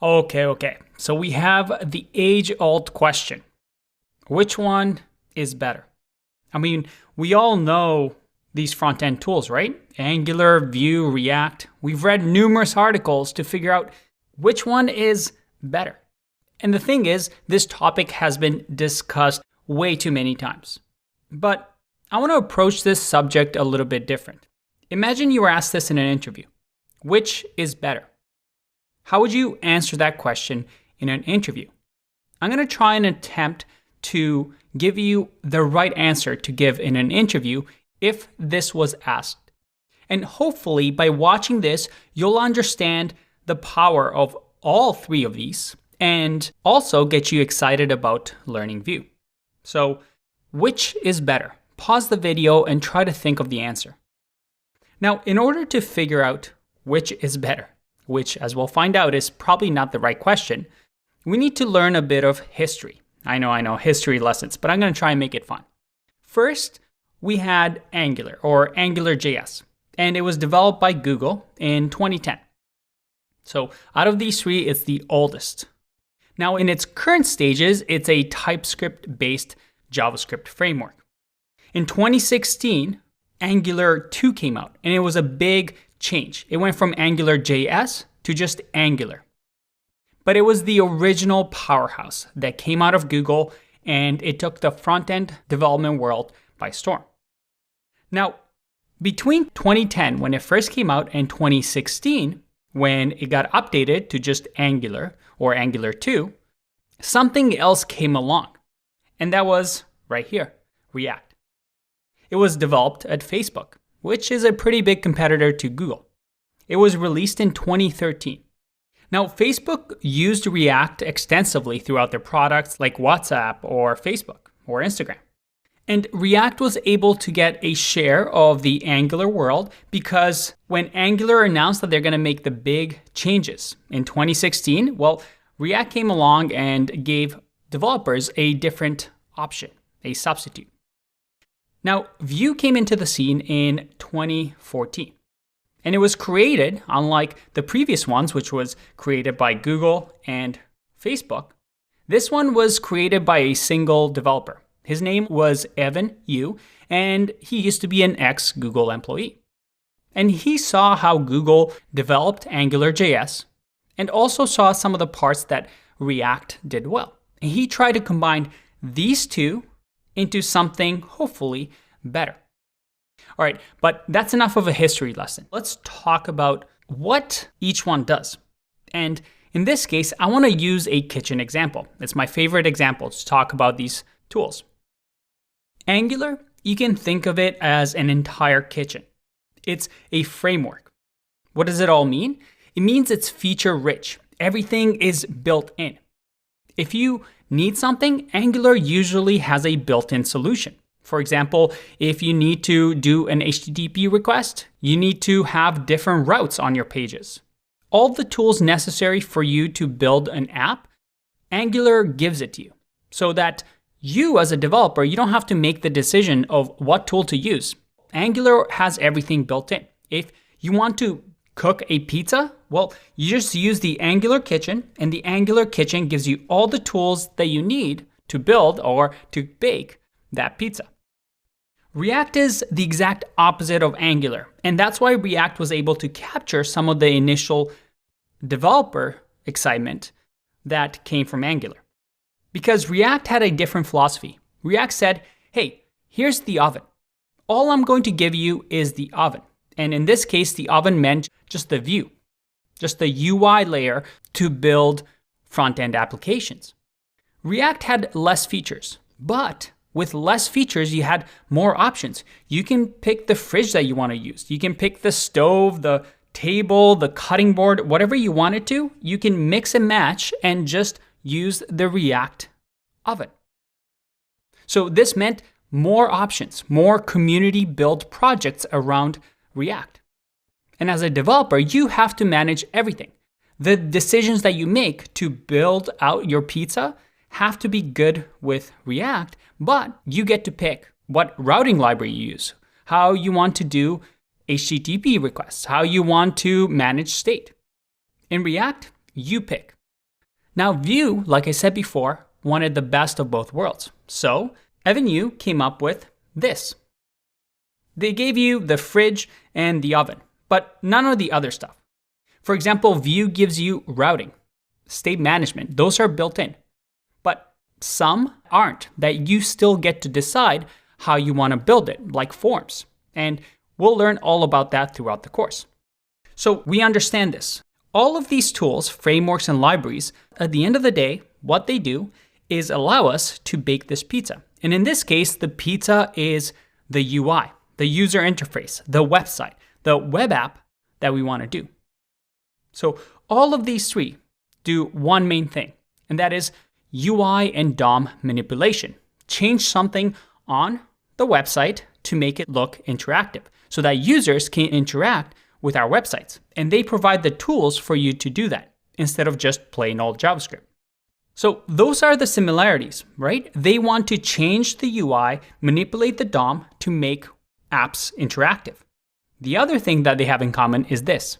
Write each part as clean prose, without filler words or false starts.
Okay. So we have the age-old question. Which one is better? I mean, we all know these front-end tools, right? Angular, Vue, React. We've read numerous articles to figure out which one is better. And the thing is, this topic has been discussed way too many times. But I want to approach this subject a little bit different. Imagine you were asked this in an interview. Which is better? How would you answer that question in an interview? I'm going to try and attempt to give you the right answer to give in an interview if this was asked. And hopefully by watching this, you'll understand the power of all three of these and also get you excited about learning Vue. So, which is better? Pause the video and try to think of the answer. Now, in order to figure out which is better, which, as we'll find out, is probably not the right question, we need to learn a bit of history. I know, history lessons, but I'm going to try and make it fun. First, we had Angular, or AngularJS, and it was developed by Google in 2010. So out of these three, it's the oldest. Now, in its current stages, it's a TypeScript-based JavaScript framework. In 2016, Angular 2 came out, and it was a big change. It went from AngularJS to just Angular. But it was the original powerhouse that came out of Google, and it took the front-end development world by storm. Now, between 2010, when it first came out, and 2016, when it got updated to just Angular or Angular 2, something else came along. And that was right here, React. It was developed at Facebook, which is a pretty big competitor to Google. It was released in 2013. Now, Facebook used React extensively throughout their products like WhatsApp or Facebook or Instagram. And React was able to get a share of the Angular world because when Angular announced that they're going to make the big changes in 2016, well, React came along and gave developers a different option, a substitute. Now, Vue came into the scene in 2014. And it was created, unlike the previous ones, which was created by Google and Facebook. This one was created by a single developer. His name was Evan You, and he used to be an ex-Google employee. And he saw how Google developed AngularJS and also saw some of the parts that React did well. And he tried to combine these two into something hopefully better. All right, but that's enough of a history lesson. Let's talk about what each one does. And in this case, I want to use a kitchen example. It's my favorite example to talk about these tools. Angular, you can think of it as an entire kitchen. It's a framework. What does it all mean? It means it's feature-rich. Everything is built in. If you need something, Angular usually has a built-in solution. For example, if you need to do an HTTP request, you need to have different routes on your pages. All the tools necessary for you to build an app, Angular gives it to you so that you as a developer, you don't have to make the decision of what tool to use. Angular has everything built in. If you want to cook a pizza, well, you just use the Angular Kitchen, and the Angular Kitchen gives you all the tools that you need to build or to bake that pizza. React is the exact opposite of Angular, and that's why React was able to capture some of the initial developer excitement that came from Angular. Because React had a different philosophy. React said, hey, here's the oven. All I'm going to give you is the oven. And in this case, the oven meant just the view, just the UI layer to build front-end applications. React had less features, but with less features, you had more options. You can pick the fridge that you want to use. You can pick the stove, the table, the cutting board, whatever you wanted to. You can mix and match and just use the React oven. So this meant more options, more community-built projects around React. And as a developer, you have to manage everything. The decisions that you make to build out your pizza have to be good with React, but you get to pick what routing library you use, how you want to do HTTP requests, how you want to manage state. In React, you pick. Now Vue, like I said before, wanted the best of both worlds. So Evan You came up with this. They gave you the fridge and the oven, but none of the other stuff. For example, Vue gives you routing, state management. Those are built in. But some aren't, that you still get to decide how you want to build it, like forms. And we'll learn all about that throughout the course. So we understand this. All of these tools, frameworks, and libraries, at the end of the day, what they do is allow us to bake this pizza. And in this case, the pizza is the UI, the user interface, the website, the web app that we want to do. So all of these three do one main thing, and that is UI and DOM manipulation. Change something on the website to make it look interactive so that users can interact with our websites. And they provide the tools for you to do that instead of just plain old JavaScript. So those are the similarities, right? They want to change the UI, manipulate the DOM to make apps interactive. The other thing that they have in common is this.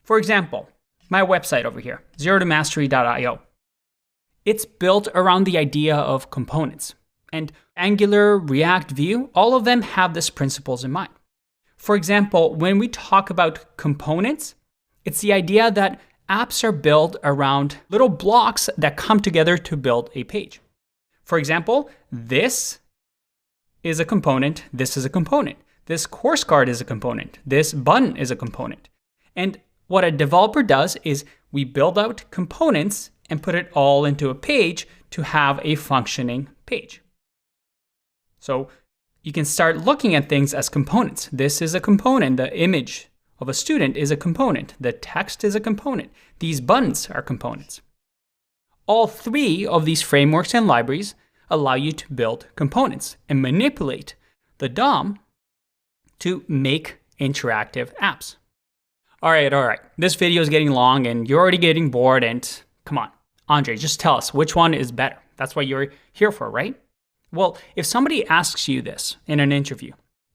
For example, my website over here, zerotomastery.io. It's built around the idea of components. And Angular, React, Vue, all of them have these principles in mind. For example, when we talk about components, it's the idea that apps are built around little blocks that come together to build a page. For example, this is a component, this is a component. This course card is a component, this button is a component. And what a developer does is we build out components and put it all into a page to have a functioning page. So you can start looking at things as components. This is a component. The image of a student is a component. The text is a component. These buttons are components. All three of these frameworks and libraries allow you to build components and manipulate the DOM to make interactive apps. All right. This video is getting long and you're already getting bored, and come on, Andre, just tell us which one is better. That's what you're here for, right? Well, if somebody asks you this in an interview,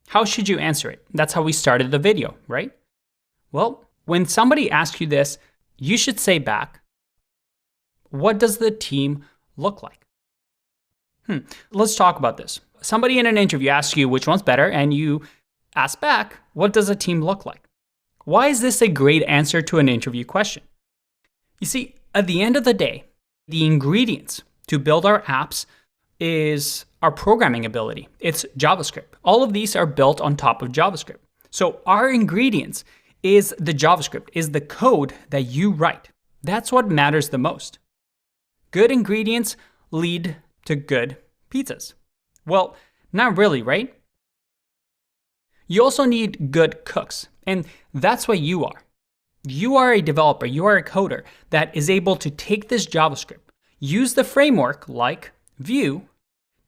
how should you answer it? That's how we started the video, right? Well, when somebody asks you this, you should say back, what does the team look like? Let's talk about this. Somebody in an interview asks you which one's better, and you ask back, what does a team look like? Why is this a great answer to an interview question? You see, at the end of the day, the ingredients to build our apps is our programming ability. It's JavaScript. All of these are built on top of JavaScript. So our ingredients is the JavaScript, is the code that you write. That's what matters the most. Good ingredients lead to good pizzas. Well, not really, right? You also need good cooks, and that's what you are. You are a developer, you are a coder that is able to take this JavaScript, use the framework like Vue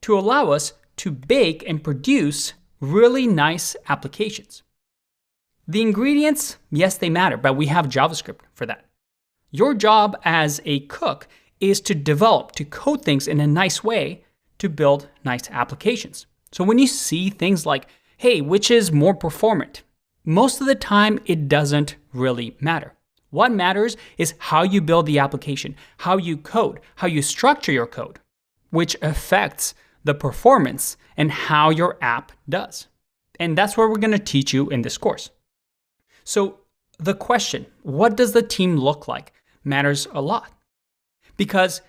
to allow us to bake and produce really nice applications. The ingredients, yes, they matter, but we have JavaScript for that. Your job as a cook is to develop, to code things in a nice way to build nice applications. So when you see things like, hey, which is more performant? Most of the time, it doesn't really matter. What matters is how you build the application, how you code, how you structure your code, which affects the performance and how your app does. And that's what we're going to teach you in this course. So the question, what does the team look like, matters a lot. Because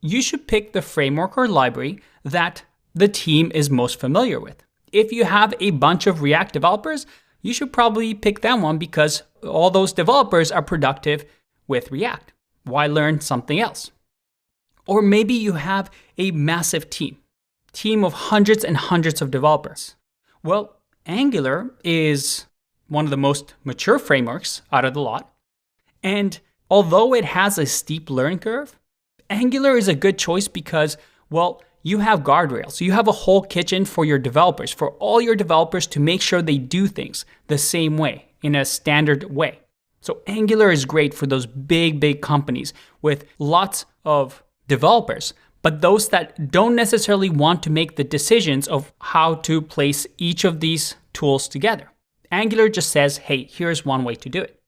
you should pick the framework or library that the team is most familiar with. If you have a bunch of React developers, you should probably pick that one because all those developers are productive with React. Why learn something else? Or maybe you have a massive team of hundreds and hundreds of developers. Well, Angular is one of the most mature frameworks out of the lot. And although it has a steep learning curve, Angular is a good choice because, well, you have guardrails. You have a whole kitchen for your developers, for all your developers to make sure they do things the same way, in a standard way. So Angular is great for those big companies with lots of developers, but those that don't necessarily want to make the decisions of how to place each of these tools together. Angular just says, hey, here's one way to do it.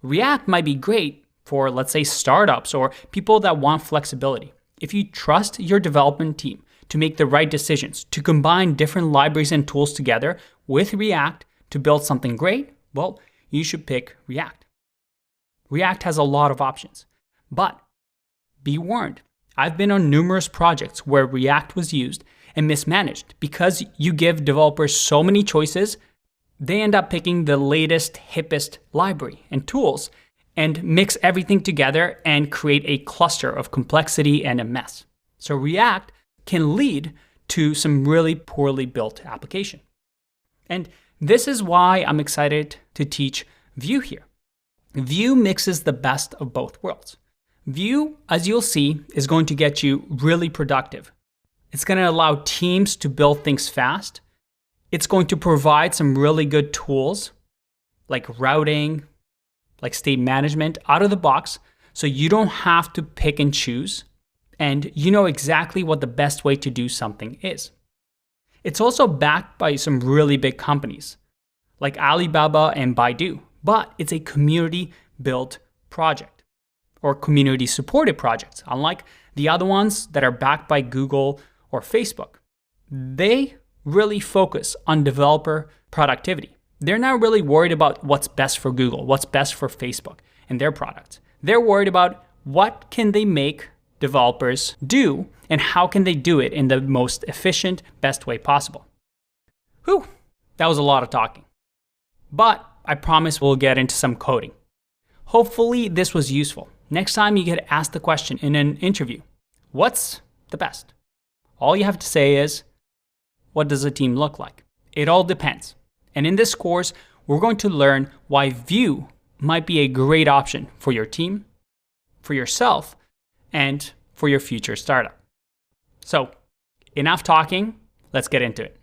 React might be great for, let's say, startups or people that want flexibility. If you trust your development team to make the right decisions, to combine different libraries and tools together with React to build something great, well, you should pick React. React has a lot of options, but be warned. I've been on numerous projects where React was used and mismanaged. Because you give developers so many choices, they end up picking the latest, hippest library and tools and mix everything together and create a cluster of complexity and a mess. So React can lead to some really poorly built application. And this is why I'm excited to teach Vue here. Vue mixes the best of both worlds. Vue, as you'll see, is going to get you really productive. It's going to allow teams to build things fast. It's going to provide some really good tools like routing, like state management out of the box, so you don't have to pick and choose, and you know exactly what the best way to do something is. It's also backed by some really big companies like Alibaba and Baidu, but it's a community-built project or community-supported projects, unlike the other ones that are backed by Google or Facebook. They really focus on developer productivity. They're not really worried about what's best for Google, what's best for Facebook and their products. They're worried about what can they make developers do and how can they do it in the most efficient, best way possible. Whew, that was a lot of talking. But I promise we'll get into some coding. Hopefully this was useful. Next time you get asked the question in an interview, what's the best? All you have to say is, what does a team look like? It all depends. And in this course, we're going to learn why Vue might be a great option for your team, for yourself, and for your future startup. So, enough talking, let's get into it.